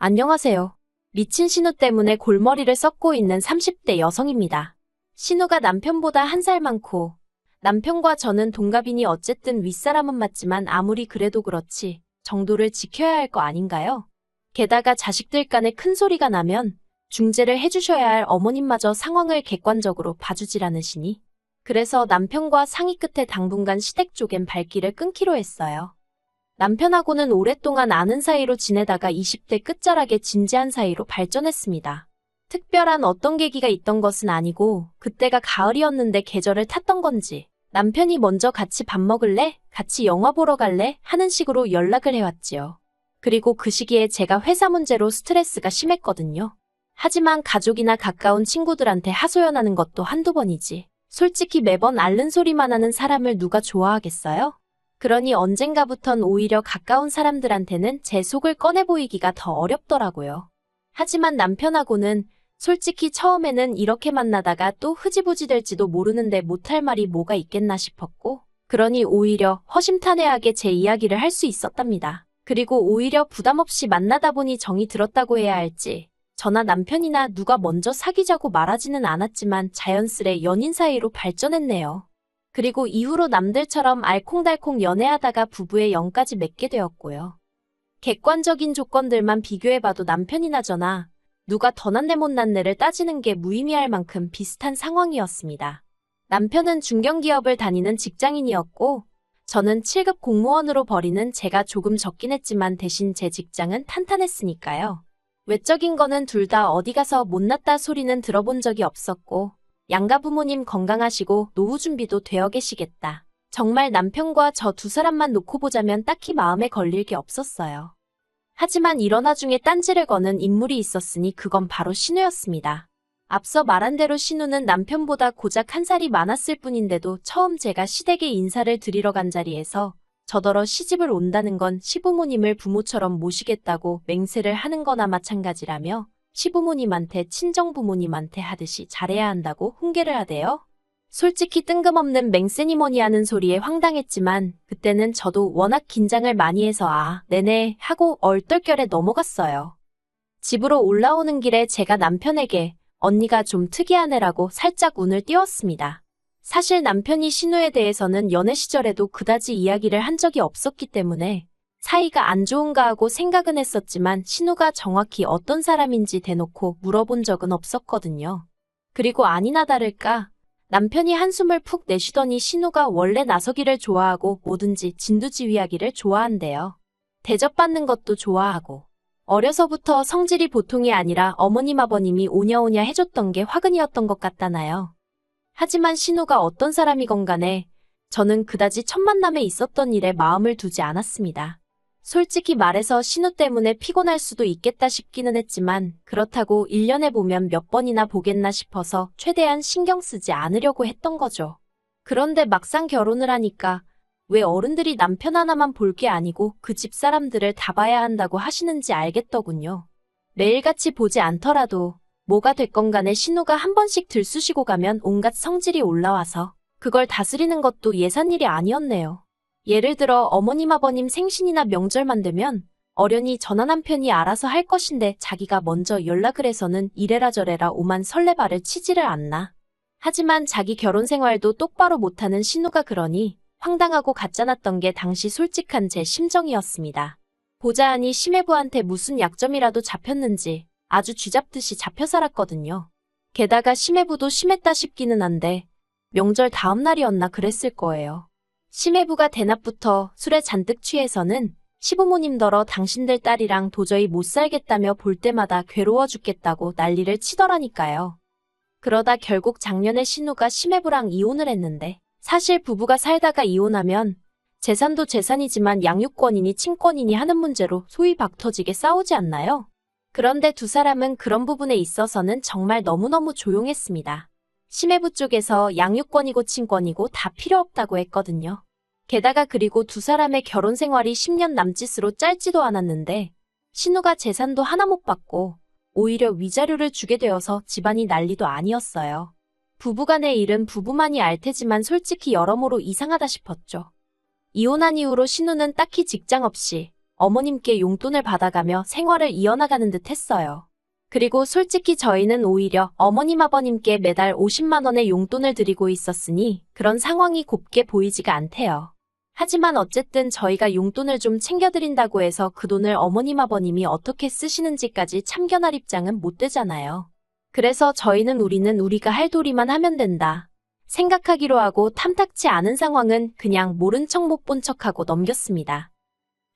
안녕하세요. 미친 신우 때문에 골머리를 썩고 있는 30대 여성입니다. 신우가 남편보다 한 살 많고 남편과 저는 동갑이니 어쨌든 윗사람은 맞지만 아무리 그래도 그렇지 정도를 지켜야 할 거 아닌가요? 게다가 자식들 간에 큰 소리가 나면 중재를 해주셔야 할 어머님마저 상황을 객관적으로 봐주질 않으시니 그래서 남편과 상의 끝에 당분간 시댁 쪽엔 발길을 끊기로 했어요. 남편하고는 오랫동안 아는 사이로 지내다가 20대 끝자락에 진지한 사이로 발전했습니다. 특별한 어떤 계기가 있던 것은 아니고 그때가 가을이었는데 계절을 탔던 건지 남편이 먼저 같이 밥 먹을래? 같이 영화 보러 갈래? 하는 식으로 연락을 해왔지요. 그리고 그 시기에 제가 회사 문제로 스트레스가 심했거든요. 하지만 가족이나 가까운 친구들한테 하소연하는 것도 한두 번이지. 솔직히 매번 앓는 소리만 하는 사람을 누가 좋아하겠어요? 그러니 언젠가부턴 오히려 가까운 사람들한테는 제 속을 꺼내 보이기가 더 어렵더라고요. 하지만 남편하고는 솔직히 처음에는 이렇게 만나다가 또 흐지부지 될지도 모르는데 못할 말이 뭐가 있겠나 싶었고, 그러니 오히려 허심탄회하게 제 이야기를 할 수 있었답니다. 그리고 오히려 부담 없이 만나다 보니 정이 들었다고 해야 할지, 저나 남편이나 누가 먼저 사귀자고 말하지는 않았지만 자연스레 연인 사이로 발전했네요. 그리고 이후로 남들처럼 알콩달콩 연애하다가 부부의 영까지 맺게 되었고요. 객관적인 조건들만 비교해봐도 남편이나 저나 누가 더 낫네 못낫네를 따지는 게 무의미할 만큼 비슷한 상황이었습니다. 남편은 중견기업을 다니는 직장인이었고 저는 7급 공무원으로 벌이는 제가 조금 적긴 했지만 대신 제 직장은 탄탄했으니까요. 외적인 거는 둘 다 어디 가서 못났다 소리는 들어본 적이 없었고 양가 부모님 건강하시고 노후 준비도 되어 계시겠다. 정말 남편과 저 두 사람만 놓고 보자면 딱히 마음에 걸릴 게 없었어요. 하지만 이런 와중에 딴지를 거는 인물이 있었으니 그건 바로 신우였습니다. 앞서 말한 대로 신우는 남편보다 고작 한 살이 많았을 뿐인데도 처음 제가 시댁에 인사를 드리러 간 자리에서 저더러 시집을 온다는 건 시부모님을 부모처럼 모시겠다고 맹세를 하는 거나 마찬가지라며 시부모님한테 친정부모님한테 하듯이 잘해야 한다고 훈계를 하대요. 솔직히 뜬금없는 맹세니 뭐니 하는 소리에 황당했지만 그때는 저도 워낙 긴장을 많이 해서 네네 하고 얼떨결에 넘어갔어요. 집으로 올라오는 길에 제가 남편에게 언니가 좀 특이한 애라고 살짝 운을 띄웠습니다. 사실 남편이 신우에 대해서는 연애 시절에도 그다지 이야기를 한 적이 없었기 때문에 사이가 안 좋은가 하고 생각은 했었지만 신우가 정확히 어떤 사람인지 대놓고 물어본 적은 없었거든요. 그리고 아니나 다를까 남편이 한숨을 푹 내쉬더니 신우가 원래 나서기를 좋아하고 뭐든지 진두지휘하기를 좋아한대요. 대접받는 것도 좋아하고 어려서부터 성질이 보통이 아니라 어머님 아버님이 오냐오냐 해줬던 게 화근이었던 것 같다나요. 하지만 신우가 어떤 사람이건 간에 저는 그다지 첫 만남에 있었던 일에 마음을 두지 않았습니다. 솔직히 말해서 신우 때문에 피곤할 수도 있겠다 싶기는 했지만 그렇다고 1년에 보면 몇 번이나 보겠나 싶어서 최대한 신경 쓰지 않으려고 했던 거죠. 그런데 막상 결혼을 하니까 왜 어른들이 남편 하나만 볼 게 아니고 그 집 사람들을 다 봐야 한다고 하시는지 알겠더군요. 매일같이 보지 않더라도 뭐가 됐건 간에 신우가 한 번씩 들쑤시고 가면 온갖 성질이 올라와서 그걸 다스리는 것도 예산일이 아니었네요. 예를 들어 어머님 아버님 생신이나 명절만 되면 어련히 전화 남편이 알아서 할 것인데 자기가 먼저 연락을 해서는 이래라 저래라 오만 설레발을 치지를 않나. 하지만 자기 결혼 생활도 똑바로 못하는 신우가 그러니 황당하고 가짜났던 게 당시 솔직한 제 심정이었습니다. 보자하니 시매부한테 무슨 약점이라도 잡혔는지 아주 쥐잡듯이 잡혀 살았거든요. 게다가 시매부도 심했다 싶기는 한데 명절 다음 날이었나 그랬을 거예요. 시매부가 대낮부터 술에 잔뜩 취해서는 시부모님더러 당신들 딸이랑 도저히 못 살겠다며 볼 때마다 괴로워 죽겠다고 난리를 치더라니까요. 그러다 결국 작년에 신우가 시매부랑 이혼을 했는데 사실 부부가 살다가 이혼하면 재산도 재산이지만 양육권이니 친권이니 하는 문제로 소위 박터지게 싸우지 않나요? 그런데 두 사람은 그런 부분에 있어서는 정말 너무너무 조용했습니다. 시매부 쪽에서 양육권이고 친권이고 다 필요 없다고 했거든요. 게다가 그리고 두 사람의 결혼 생활이 10년 남짓으로 짧지도 않았는데 신우가 재산도 하나 못 받고 오히려 위자료를 주게 되어서 집안이 난리도 아니었어요. 부부간의 일은 부부만이 알 테지만 솔직히 여러모로 이상하다 싶었죠. 이혼한 이후로 신우는 딱히 직장 없이 어머님께 용돈을 받아가며 생활을 이어나가는 듯 했어요. 그리고 솔직히 저희는 오히려 어머님 아버님께 매달 50만 원의 용돈을 드리고 있었으니 그런 상황이 곱게 보이지가 않대요. 하지만 어쨌든 저희가 용돈을 좀 챙겨드린다고 해서 그 돈을 어머님 아버님이 어떻게 쓰시는지까지 참견할 입장은 못 되잖아요. 그래서 저희는 우리는 우리가 할 도리만 하면 된다 생각하기로 하고 탐탁치 않은 상황은 그냥 모른 척 못 본 척하고 넘겼습니다.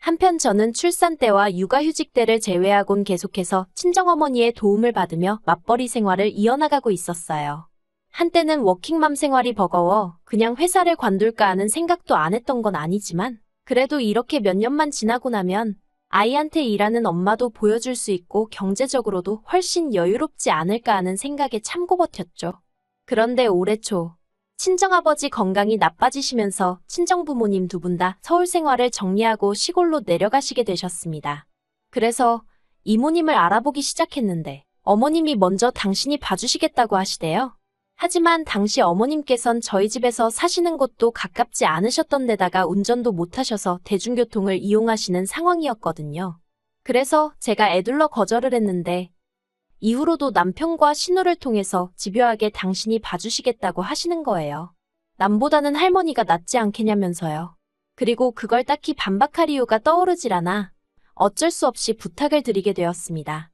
한편 저는 출산 때와 육아휴직 때를 제외하곤 계속해서 친정어머니의 도움을 받으며 맞벌이 생활을 이어나가고 있었어요. 한때는 워킹맘 생활이 버거워 그냥 회사를 관둘까 하는 생각도 안 했던 건 아니지만 그래도 이렇게 몇 년만 지나고 나면 아이한테 일하는 엄마도 보여줄 수 있고 경제적으로도 훨씬 여유롭지 않을까 하는 생각에 참고 버텼죠. 그런데 올해 초 친정아버지 건강이 나빠지시면서 친정부모님 두 분 다 서울 생활을 정리하고 시골로 내려가시게 되셨습니다. 그래서 이모님을 알아보기 시작했는데 어머님이 먼저 당신이 봐주시겠다고 하시대요. 하지만 당시 어머님께선 저희 집에서 사시는 곳도 가깝지 않으셨던 데다가 운전도 못하셔서 대중교통을 이용하시는 상황이었거든요. 그래서 제가 애둘러 거절을 했는데 이후로도 남편과 신우를 통해서 집요하게 당신이 봐주시겠다고 하시는 거예요. 남보다는 할머니가 낫지 않겠냐면서요. 그리고 그걸 딱히 반박할 이유가 떠오르질 않아 어쩔 수 없이 부탁을 드리게 되었습니다.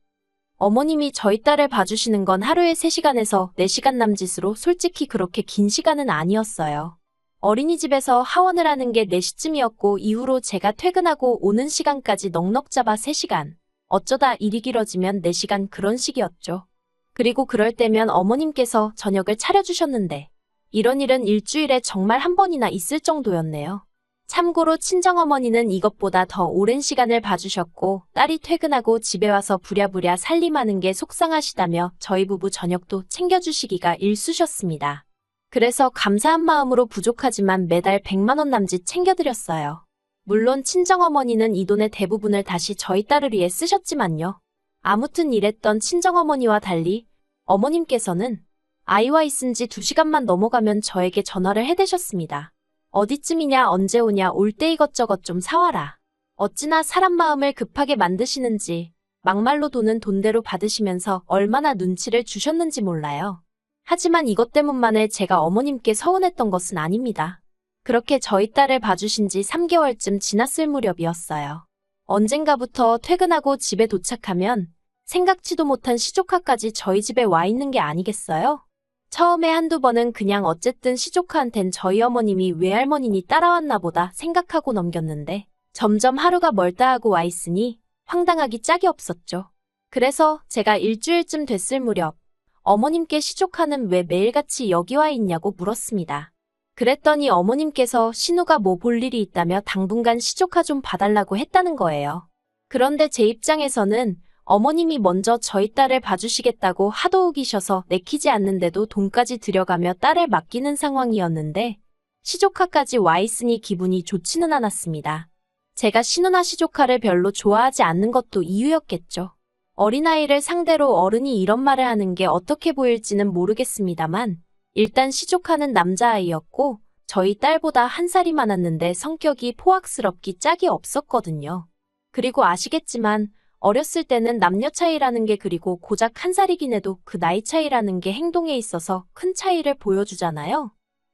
어머님이 저희 딸을 봐주시는 건 하루에 3시간에서 4시간 남짓으로 솔직히 그렇게 긴 시간은 아니었어요. 어린이집에서 하원을 하는 게 4시쯤이었고 이후로 제가 퇴근하고 오는 시간까지 넉넉 잡아 3시간. 어쩌다 일이 길어지면 4시간 그런 식이었죠. 그리고 그럴 때면 어머님께서 저녁을 차려주셨는데 이런 일은 일주일에 정말 한 번이나 있을 정도였네요. 참고로 친정어머니는 이것보다 더 오랜 시간을 봐주셨고 딸이 퇴근하고 집에 와서 부랴부랴 살림하는 게 속상하시다며 저희 부부 저녁도 챙겨주시기가 일쑤셨습니다. 그래서 감사한 마음으로 부족하지만 매달 100만 원 남짓 챙겨드렸어요. 물론 친정어머니는 이 돈의 대부분을 다시 저희 딸을 위해 쓰셨지만요. 아무튼 이랬던 친정어머니와 달리 어머님께서는 아이와 있은 지 2시간만 넘어가면 저에게 전화를 해대셨습니다. 어디쯤이냐 언제 오냐 올 때 이것저것 좀 사와라. 어찌나 사람 마음을 급하게 만드시는지 막말로 돈은 돈대로 받으시면서 얼마나 눈치를 주셨는지 몰라요. 하지만 이것 때문만에 제가 어머님께 서운했던 것은 아닙니다. 그렇게 저희 딸을 봐주신 지 3개월쯤 지났을 무렵이었어요. 언젠가부터 퇴근하고 집에 도착하면 생각지도 못한 시조카까지 저희 집에 와 있는 게 아니겠어요? 처음에 한두 번은 그냥 어쨌든 시조카한텐 저희 어머님이 외할머니니 따라왔나 보다 생각하고 넘겼는데 점점 하루가 멀다 하고 와 있으니 황당하기 짝이 없었죠. 그래서 제가 일주일쯤 됐을 무렵 어머님께 시조카는 왜 매일같이 여기 와 있냐고 물었습니다. 그랬더니 어머님께서 신우가 뭐 볼 일이 있다며 당분간 시조카 좀 봐달라고 했다는 거예요. 그런데 제 입장에서는 어머님이 먼저 저희 딸을 봐주시겠다고 하도 우기셔서 내키지 않는데도 돈까지 들여가며 딸을 맡기는 상황이었는데 시조카까지 와 있으니 기분이 좋지는 않았습니다. 제가 신우나 시조카를 별로 좋아하지 않는 것도 이유였겠죠. 어린아이를 상대로 어른이 이런 말을 하는 게 어떻게 보일지는 모르겠습니다만 일단 시조카는 남자아이였고 저희 딸보다 1살이 많았는데 성격이 포악스럽기 짝이 없었거든요. 그리고 아시겠지만 어렸을 때는 남녀 차이라는 게 그리고 고작 1살이긴 해도 그 나이 차이라는 게 행동에 있어서 큰 차이를 보여주잖아요.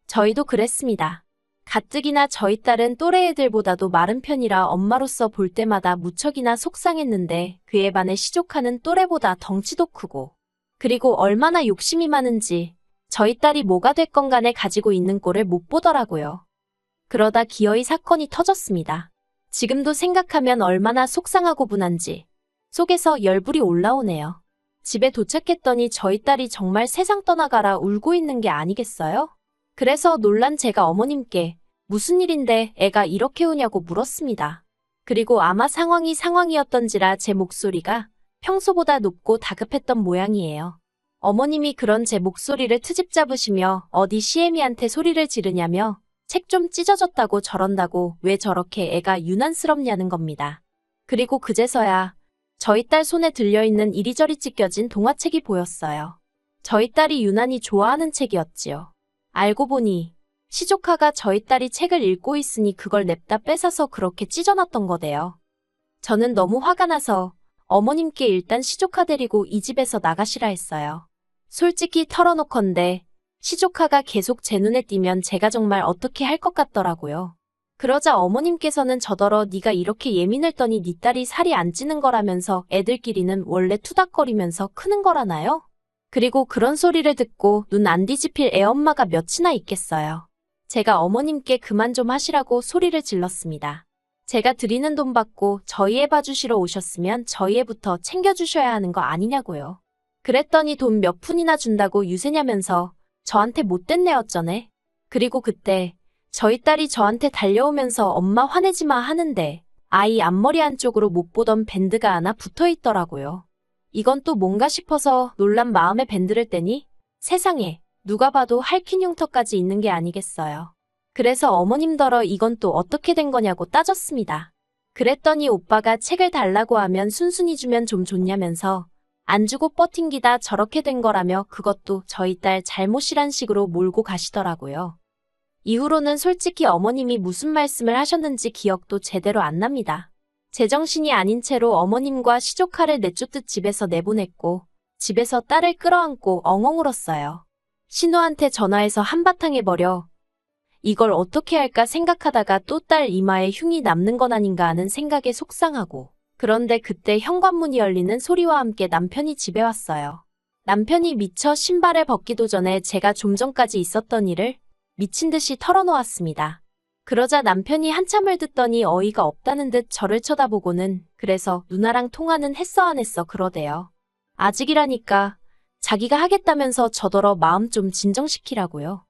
저희도 그랬습니다. 가뜩이나 저희 딸은 또래 애들보다도 마른 편이라 엄마로서 볼 때마다 무척이나 속상했는데 그에 반해 시조카는 또래보다 덩치도 크고 그리고 얼마나 욕심이 많은지 저희 딸이 뭐가 됐건 간에 가지고 있는 꼴을 못 보더라고요. 그러다 기어이 사건이 터졌습니다. 지금도 생각하면 얼마나 속상하고 분한지 속에서 열불이 올라오네요. 집에 도착했더니 저희 딸이 정말 세상 떠나가라 울고 있는 게 아니겠어요? 그래서 놀란 제가 어머님께 무슨 일인데 애가 이렇게 우냐고 물었습니다. 그리고 아마 상황이었던지라 제 목소리가 평소보다 높고 다급했던 모양이에요. 어머님이 그런 제 목소리를 트집 잡으시며 어디 시애미한테 소리를 지르냐며 책 좀 찢어졌다고 저런다고 왜 저렇게 애가 유난스럽냐는 겁니다. 그리고 그제서야 저희 딸 손에 들려있는 이리저리 찢겨진 동화책이 보였어요. 저희 딸이 유난히 좋아하는 책이었지요. 알고 보니 시조카가 저희 딸이 책을 읽고 있으니 그걸 냅다 뺏어서 그렇게 찢어놨던 거대요. 저는 너무 화가 나서 어머님께 일단 시조카 데리고 이 집에서 나가시라 했어요. 솔직히 털어놓건대 시조카가 계속 제 눈에 띄면 제가 정말 어떻게 할 것 같더라고요. 그러자 어머님께서는 저더러 네가 이렇게 예민을 떠니 네 딸이 살이 안 찌는 거라면서 애들끼리는 원래 투닥거리면서 크는 거라나요? 그리고 그런 소리를 듣고 눈 안 뒤집힐 애엄마가 몇이나 있겠어요. 제가 어머님께 그만 좀 하시라고 소리를 질렀습니다. 제가 드리는 돈 받고 저희 애 봐주시러 오셨으면 저희 애부터 챙겨주셔야 하는 거 아니냐고요. 그랬더니 돈 몇 푼이나 준다고 유세냐면서 저한테 못된 내 어쩌네. 그리고 그때 저희 딸이 저한테 달려오면서 엄마 화내지 마 하는데 아이 앞머리 안쪽으로 못 보던 밴드가 하나 붙어 있더라고요. 이건 또 뭔가 싶어서 놀란 마음에 밴드를 떼니 세상에 누가 봐도 할킨 흉터까지 있는 게 아니겠어요. 그래서 어머님더러 이건 또 어떻게 된 거냐고 따졌습니다. 그랬더니 오빠가 책을 달라고 하면 순순히 주면 좀 좋냐면서 안 주고 뻗팅기다 저렇게 된 거라며 그것도 저희 딸 잘못이란 식으로 몰고 가시더라고요. 이후로는 솔직히 어머님이 무슨 말씀을 하셨는지 기억도 제대로 안 납니다. 제정신이 아닌 채로 어머님과 시조카를 내쫓듯 집에서 내보냈고 집에서 딸을 끌어안고 엉엉 울었어요. 신우한테 전화해서 한바탕 해버려 이걸 어떻게 할까 생각하다가 또 딸 이마에 흉이 남는 건 아닌가 하는 생각에 속상하고 그런데 그때 현관문이 열리는 소리와 함께 남편이 집에 왔어요. 남편이 미처 신발을 벗기도 전에 제가 좀 전까지 있었던 일을 미친 듯이 털어놓았습니다. 그러자 남편이 한참을 듣더니 어이가 없다는 듯 저를 쳐다보고는 그래서 누나랑 통화는 했어 안 했어 그러대요. 아직이라니까 자기가 하겠다면서 저더러 마음 좀 진정시키라고요.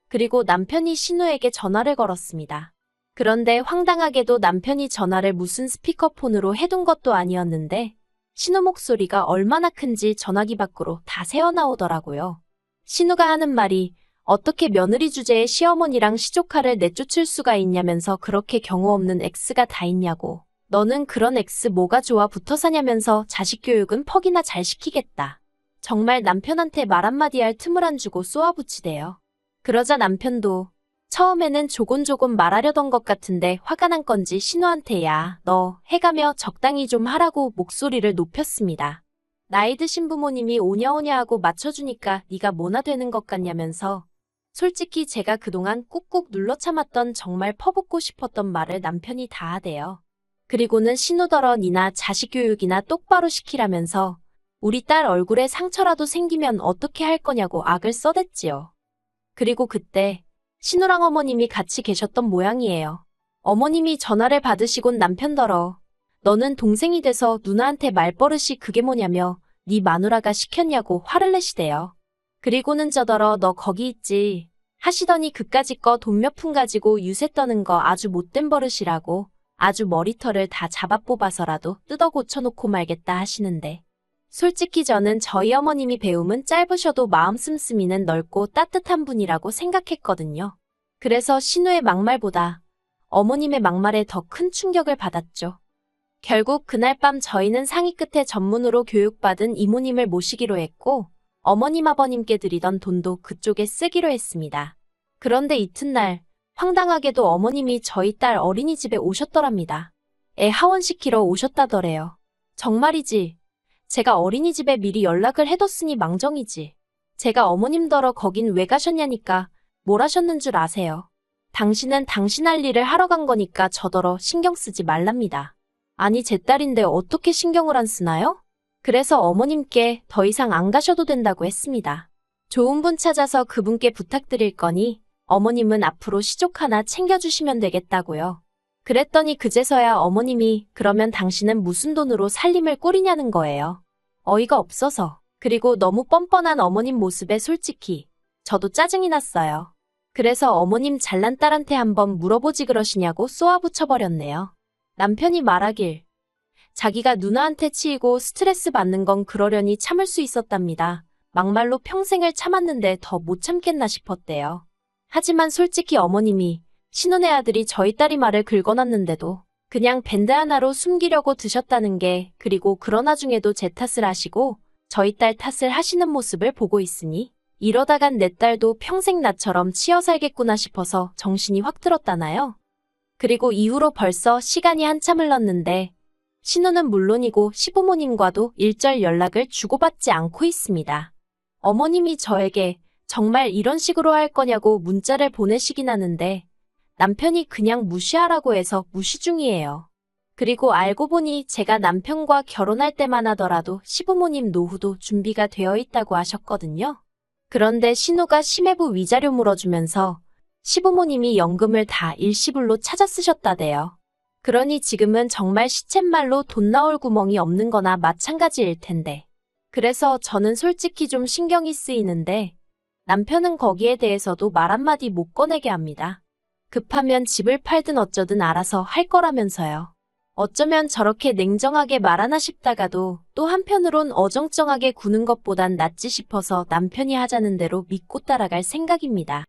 그리고 남편이 신우에게 전화를 걸었습니다. 그런데 황당하게도 남편이 전화를 무슨 스피커폰으로 해둔 것도 아니었는데 신우 목소리가 얼마나 큰지 전화기 밖으로 다 새어나오더라고요. 신우가 하는 말이 어떻게 며느리 주제에 시어머니랑 시조카를 내쫓을 수가 있냐면서 그렇게 경우 없는 X가 다 있냐고. 너는 그런 X 뭐가 좋아 붙어 사냐면서 자식 교육은 퍽이나 잘 시키겠다. 정말 남편한테 말 한마디 할 틈을 안 주고 쏘아붙이대요. 그러자 남편도 처음에는 조곤조곤 말하려던 것 같은데 화가 난 건지 신우한테 야, 너 해가며 적당히 좀 하라고 목소리를 높였습니다. 나이 드신 부모님이 오냐오냐 하고 맞춰주니까 네가 뭐나 되는 것 같냐면서 솔직히 제가 그동안 꾹꾹 눌러 참았던 정말 퍼붓고 싶었던 말을 남편이 다 하대요. 그리고는 신우더러 니나 자식 교육이나 똑바로 시키라면서 우리 딸 얼굴에 상처라도 생기면 어떻게 할 거냐고 악을 써댔지요. 그리고 그때 신우랑 어머님이 같이 계셨던 모양이에요. 어머님이 전화를 받으시곤 남편더러 너는 동생이 돼서 누나한테 말버릇이 그게 뭐냐며 네 마누라가 시켰냐고 화를 내시대요. 그리고는 저더러 너 거기 있지 하시더니 그까짓 거 돈 몇 푼 가지고 유세 떠는 거 아주 못된 버릇이라고 아주 머리털을 다 잡아 뽑아서라도 뜯어 고쳐놓고 말겠다 하시는데 솔직히 저는 저희 어머님이 배움은 짧으셔도 마음 씀씀이는 넓고 따뜻한 분이라고 생각했거든요. 그래서 신우의 막말보다 어머님의 막말에 더 큰 충격을 받았죠. 결국 그날 밤 저희는 상의 끝에 전문으로 교육받은 이모님을 모시기로 했고 어머님 아버님께 드리던 돈도 그쪽에 쓰기로 했습니다. 그런데 이튿날 황당하게도 어머님이 저희 딸 어린이집에 오셨더랍니다. 애 하원시키러 오셨다더래요. 정말이지. 제가 어린이집에 미리 연락을 해뒀으니 망정이지. 제가 어머님더러 거긴 왜 가셨냐니까 뭘 하셨는 줄 아세요. 당신은 당신 할 일을 하러 간 거니까 저더러 신경 쓰지 말랍니다. 아니 제 딸인데 어떻게 신경을 안 쓰나요? 그래서 어머님께 더 이상 안 가셔도 된다고 했습니다. 좋은 분 찾아서 그분께 부탁드릴 거니 어머님은 앞으로 시족 하나 챙겨주시면 되겠다고요. 그랬더니 그제서야 어머님이 그러면 당신은 무슨 돈으로 살림을 꾸리냐는 거예요. 어이가 없어서. 그리고 너무 뻔뻔한 어머님 모습에 솔직히 저도 짜증이 났어요. 그래서 어머님 잘난 딸한테 한번 물어보지 그러시냐고 쏘아붙여버렸네요. 남편이 말하길 자기가 누나한테 치이고 스트레스 받는 건 그러려니 참을 수 있었답니다. 막말로 평생을 참았는데 더 못 참겠나 싶었대요. 하지만 솔직히 어머님이 신혼의 아들이 저희 딸이 말을 긁어놨는데도 그냥 밴드 하나로 숨기려고 드셨다는 게 그리고 그런 와중에도 제 탓을 하시고 저희 딸 탓을 하시는 모습을 보고 있으니 이러다간 내 딸도 평생 나처럼 치여 살겠구나 싶어서 정신이 확 들었다나요. 그리고 이후로 벌써 시간이 한참 흘렀는데 신우는 물론이고 시부모님과도 일절 연락을 주고받지 않고 있습니다. 어머님이 저에게 정말 이런 식으로 할 거냐고 문자를 보내시긴 하는데 남편이 그냥 무시하라고 해서 무시 중이에요. 그리고 알고 보니 제가 남편과 결혼할 때만 하더라도 시부모님 노후도 준비가 되어 있다고 하셨거든요. 그런데 신우가 심해부 위자료 물어주면서 시부모님이 연금을 다 일시불로 찾아 쓰셨다대요. 그러니 지금은 정말 시쳇말로 돈 나올 구멍이 없는 거나 마찬가지일 텐데. 그래서 저는 솔직히 좀 신경이 쓰이는데 남편은 거기에 대해서도 말 한마디 못 꺼내게 합니다. 급하면 집을 팔든 어쩌든 알아서 할 거라면서요. 어쩌면 저렇게 냉정하게 말하나 싶다가도 또 한편으론 어정쩡하게 구는 것보단 낫지 싶어서 남편이 하자는 대로 믿고 따라갈 생각입니다.